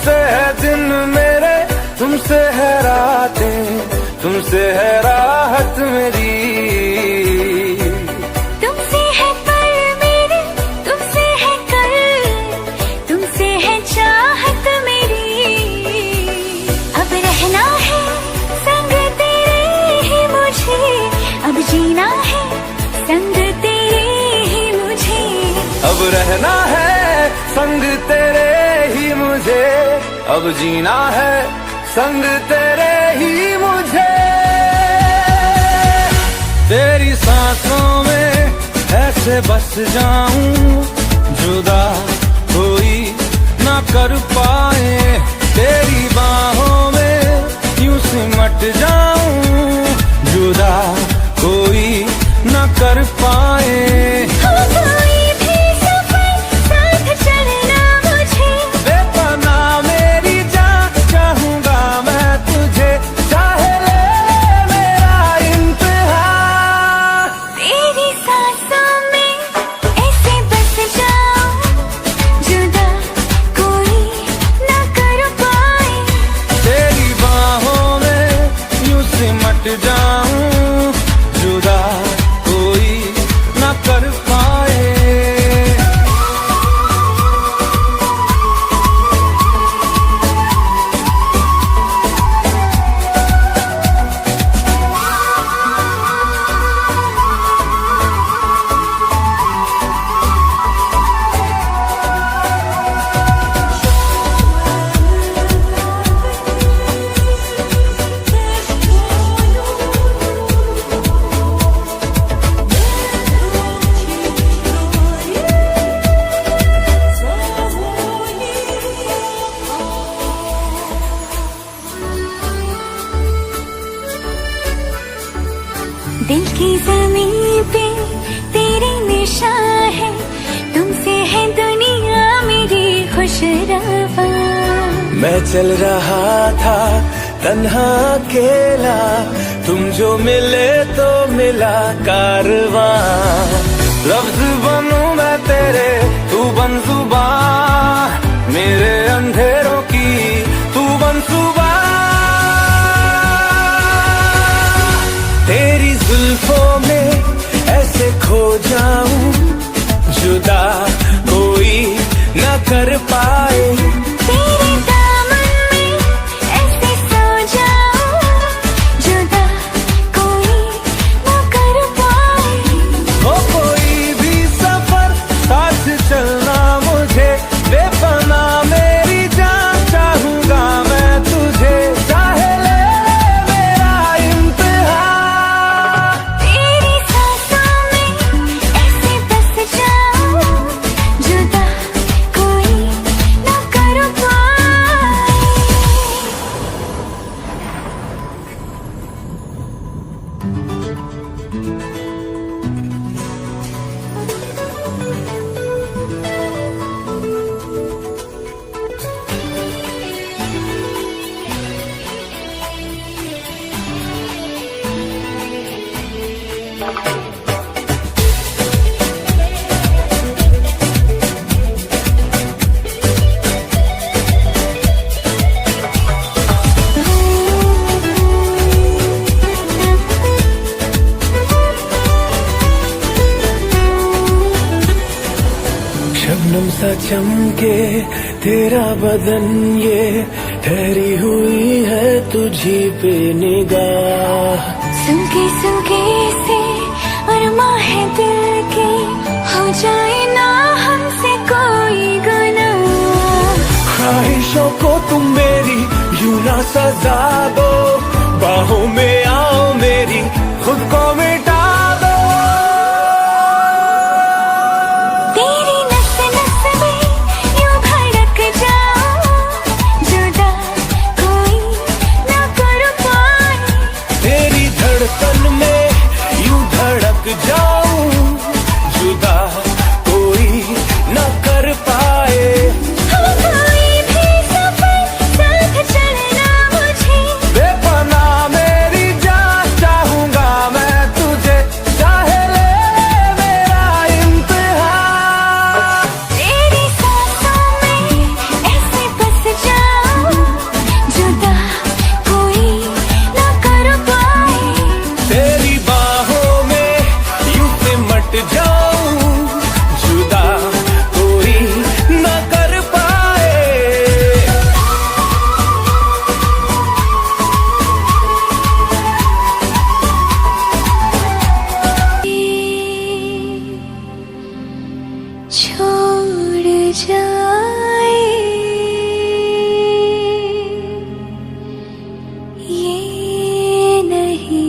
तुमसे है दिन मेरे, तुमसे है रातें, तुमसे है राहत मेरी। तुमसे है पल मेरे, तुमसे है कल, तुमसे है चाहत मेरी। अब रहना है संग तेरे ही मुझे, अब जीना है संग तेरे ही मुझे। अब रहना है संग तेरे ही मुझे, अब जीना है संग तेरे ही मुझे। तेरी सांसों में ऐसे बस जाऊं, जुदा कोई ना कर पाए। तेरी बाहों में यूं सिमट जाऊं, जुदा कोई ना कर पाए। जाऊं, जुदा कोई ना कर पाए। दिल की ज़मीन पे तेरी निशान है, तुमसे है दुनिया मेरी खुशरवा। मैं चल रहा था तन्हा अकेला, तुम जो मिले तो मिला कारवां। लफ्ज बनूं मैं तेरे, तू बन जुबान, मेरे अंधेरों की तू बन सुबह। तेरी जुल्फों में ऐसे खो जाऊं, जुदा कोई न कर पाए। तेरे दामन में ऐसे सो जाऊं, जुदा कोई न कर पाए। हो कोई भी सफर साथ चलना मुझे, बेपना मेरी जान चाहूंगा मैं तुझे। चाहे ले मेरा इम्तिहान, शबनम सा चमके तेरा बदन, ये ठहरी हुई है तुझी पे निगाह। सूखे सूखे से अरमा है दिल के, हो जाए ना हमसे कोई गुनाह। ख्वाहिशों को तुम मेरी यूं ना सजा दो, बाहों में आओ मेरी खुद को मिटा दो। तेरी नस नस में यूं धड़क जाऊं, जुदा कोई ना कर पाए। तेरी धड़कन में यूं धड़क जाऊं, जुदा कोई न कर पाए। कोई भी सफर साथ चलना मुझे, बेपना मेरी जाए ये नहीं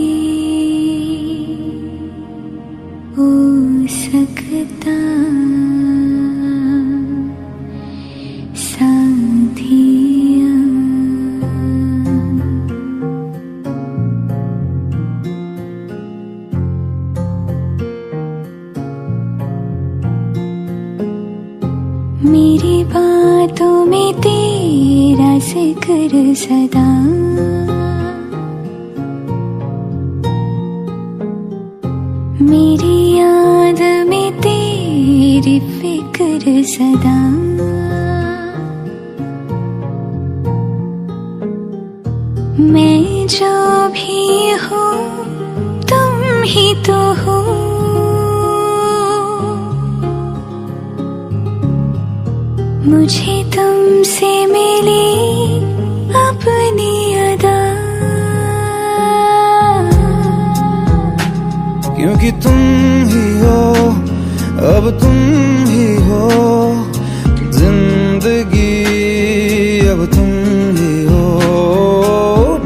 हो सकता साथिया। मेरी बातों में तेरा जिक्र सदा, मेरी याद में तेरी फिक्र सदा। मैं जो भी हूँ तुम ही तो हो, मुझे तुमसे मिली अपनी अदा। क्योंकि तुम ही हो, अब तुम ही हो जिंदगी, अब तुम ही हो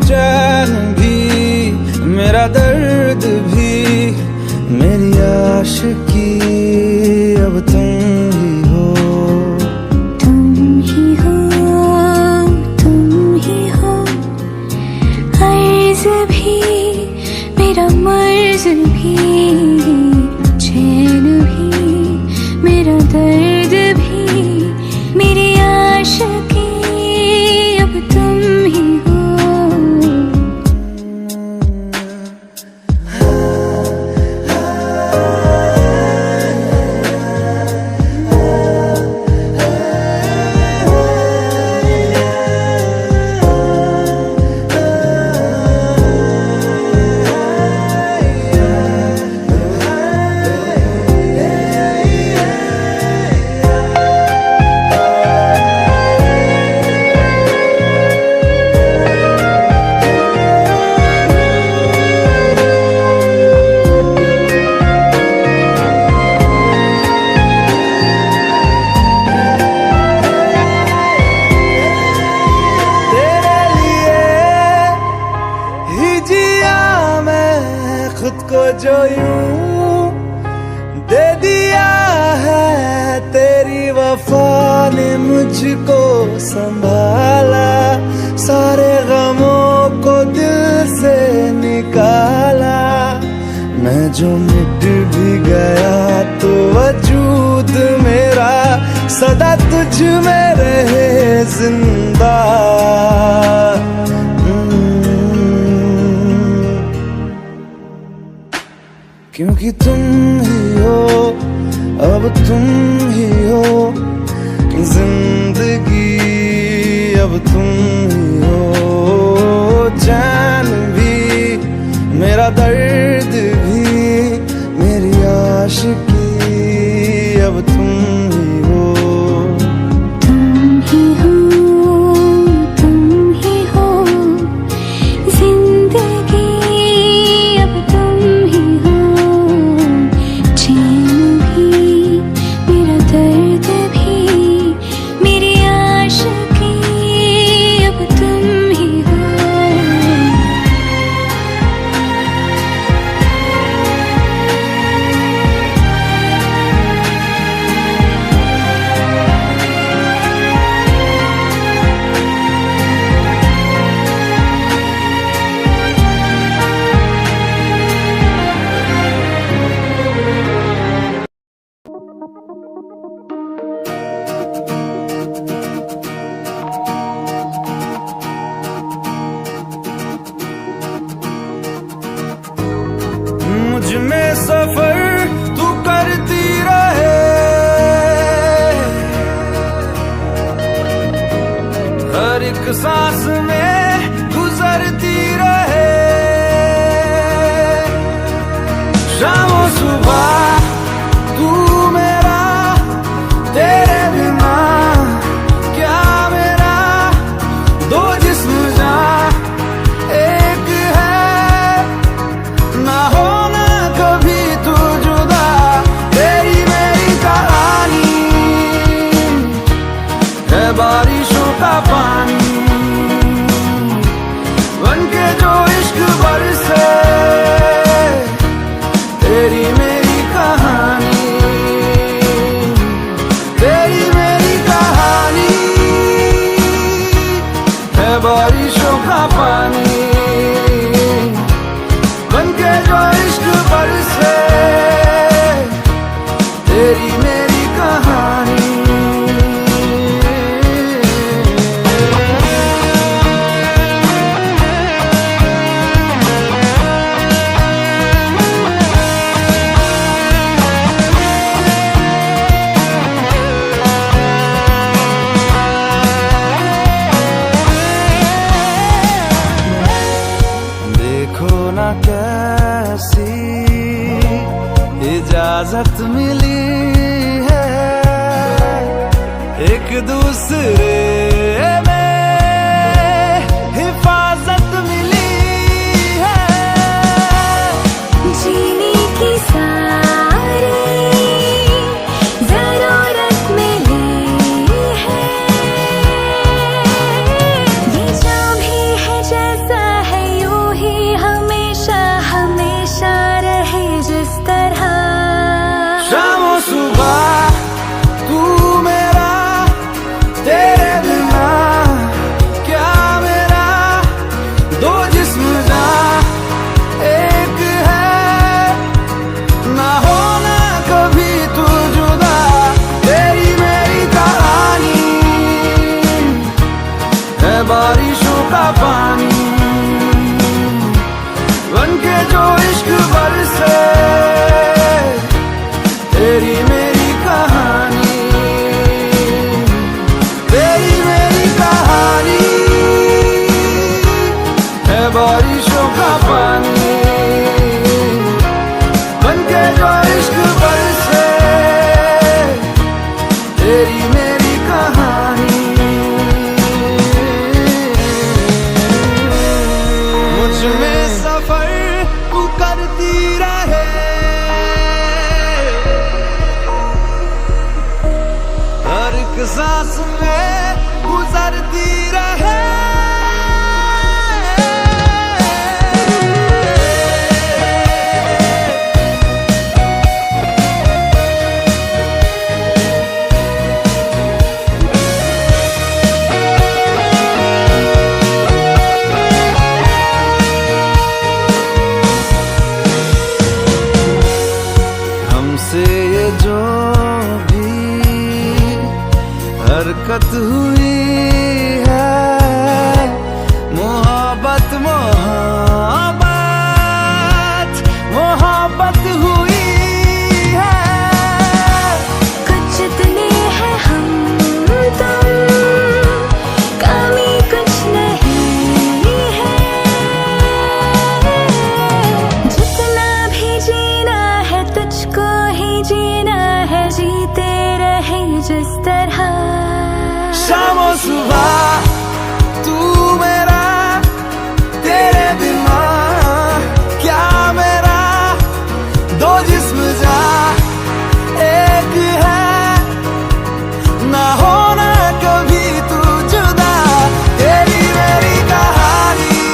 चैन भी, मेरा दर्द भी, मेरी आशिकी, अब तुम ही हो। तुम ही हो, तुम ही हो, अर्ज भी मेरा मर्ज भी, चैन भी मेरा दर्द भी, मेरी आशिकी, अब तुम ही हो। खुद को जो यूं दे दिया है, तेरी वफा ने मुझको संभाला, सारे गमों को दिल से निकाला। मैं जो मिट भी गया तो वजूद मेरा सदा तुझ में रहे जिंदा। क्योंकि तुम ही हो, अब तुम ही हो जिंदगी, अब तुम ही हो चैन भी, मेरा दर्द भी, मेरी आशिकी, अब तुम ही हो। तुम ही हो, तुम ही हो जिंदगी, अब तुम ही हो, चैन भी मेरा दर्द भी, मेरी आशिकी, अब तुम ही हो। मुझ में सफर तू करती रहे, हर एक सांस में गुजरती रहे, शाम सुबह तू मेरा, तेरे बिना क्या मेरा, दो जिस्म जान एक है, ना होना कभी तू जुदा, तेरी मेरी कहानी सूखा पानी बनके जो इश्क बरसे तेरी मेरी कहानी। ना कैसी इजाजत मिली है एक दूसरे में हिफाजत मिली है। जीने की सारी जरूरत मिली है ये जो भी है जैसा है यूं ही हमेशा हमेशा रहे जिस तरह। शामो सुबह तू मेरा तेरे बिना क्या मेरा दो जिस्म जा एक है ना होना कभी तू जुदा तेरी मेरी कहानी है बारिशों का पानी बनके जो इश्क बरसे तेरी मेरी कहानी तेरी मेरी कहानी है बारिशों का पानी बनके जो इश्क बरसे तेरी मेरी कहानी। मुझ में सफर तू करती रहे हर एक सांस में गुजरती रहे। हमसे ये जो भी हरकत हुई है मोहब्बत मोहब्बत मोहब्बत हुई है। कुछ इतने हैं हम तुम कमी कुछ नहीं है जितना भी जीना है तुझको ही जीना है जीते रहे जिस तरह। शामो सुबह तू मेरा तेरे बिना क्या मेरा दो जिस्म जा एक है ना होना कभी तू जुदा तेरी मेरी कहानी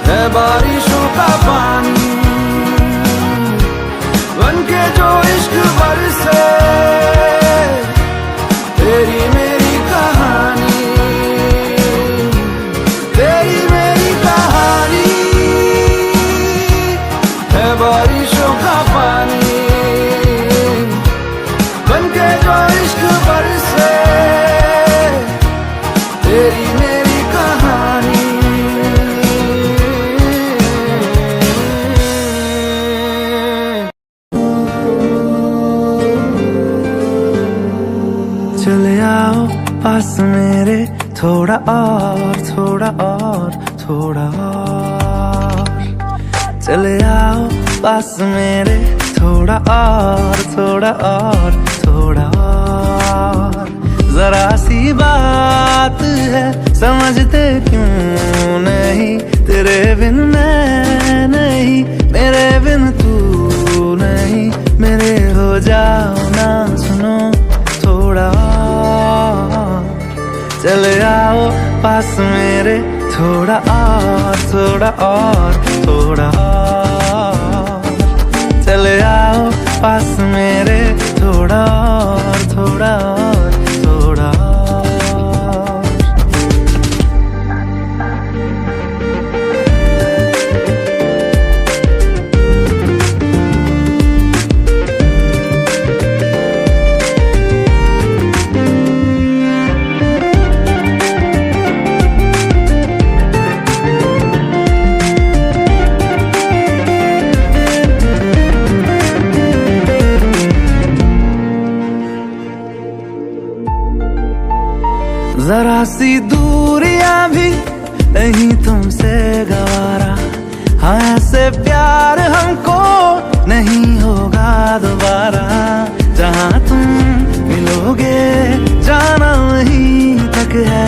है बारिशों का पानी बनके जो इश्क बरसे तेरी मेरी कहानी तेरी मेरी कहानी है बारिशों का पानी बनके जो इश्क बरसे तेरी मेरी कहानी। चले आओ पास मेरे थोड़ा और थोड़ा और थोड़ा और चले आओ पास मेरे थोड़ा और थोड़ा और थोड़ा और। जरा सी बात है समझते क्यों नहीं तेरे बिन मैं नहीं मेरे बिन तू नहीं मेरे हो जाओ ना सुनो थोड़ा चले आओ पास मेरे थोड़ा और थोड़ा और थोड़ा और चले आओ पास मेरे थोड़ा और थोड़ा और थोड़ा और। जरा सी दूरियां भी नहीं तुमसे गवारा, हाँ ऐसे प्यार हमको नहीं होगा दोबारा। जहाँ तुम मिलोगे जाना वहीं तक है,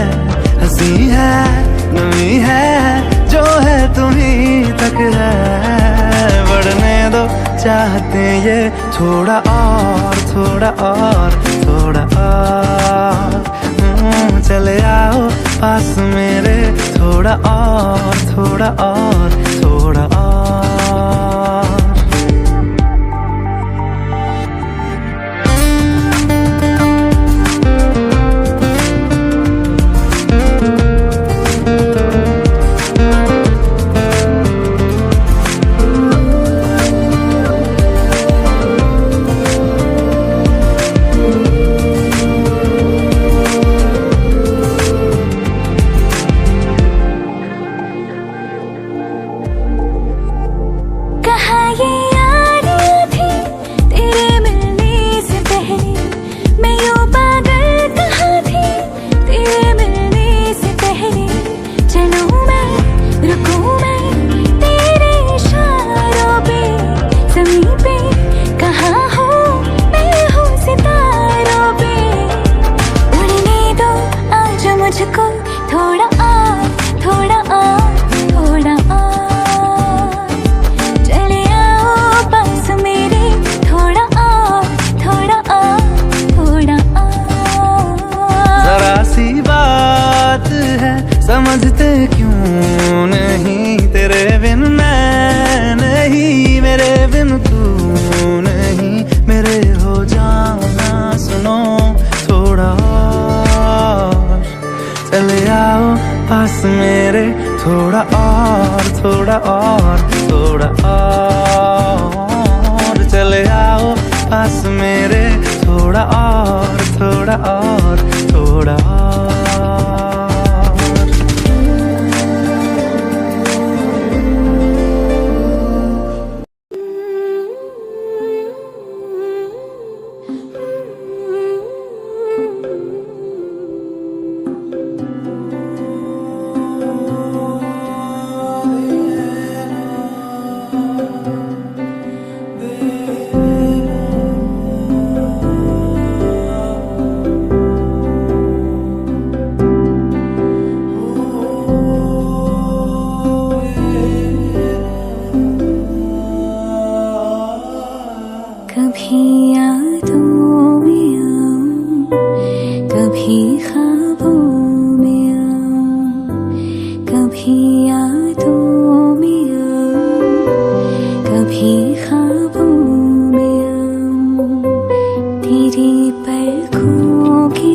हंसी है नमी है जो है तुम्हीं तक है। बढ़ने दो चाहते ये थोड़ा और थोड़ा और थोड़ा और। चले आओ पास मेरे थोड़ा और थोड़ा और थोड़ा और। मुझको थोड़ा और थोड़ा और थोड़ा और। चले आओ पास मेरे थोड़ा और थोड़ा और थोड़ा और। जरा सी बात है समझते क्यों नहीं, तेरे बिन मैं नहीं, मेरे बिन तू नहीं। मेरे हो जाना सुनो थोड़ा और। चले आओ पास मेरे थोड़ा और थोड़ा और थोड़ा और। चले आओ पास मेरे थोड़ा और थोड़ा और थोड़ा और। कभी यादों में आऊं, कभी ख्वाबों में आऊं, कभी यादों में आऊं, कभी ख्वाबों में आऊं। तेरी पलकों की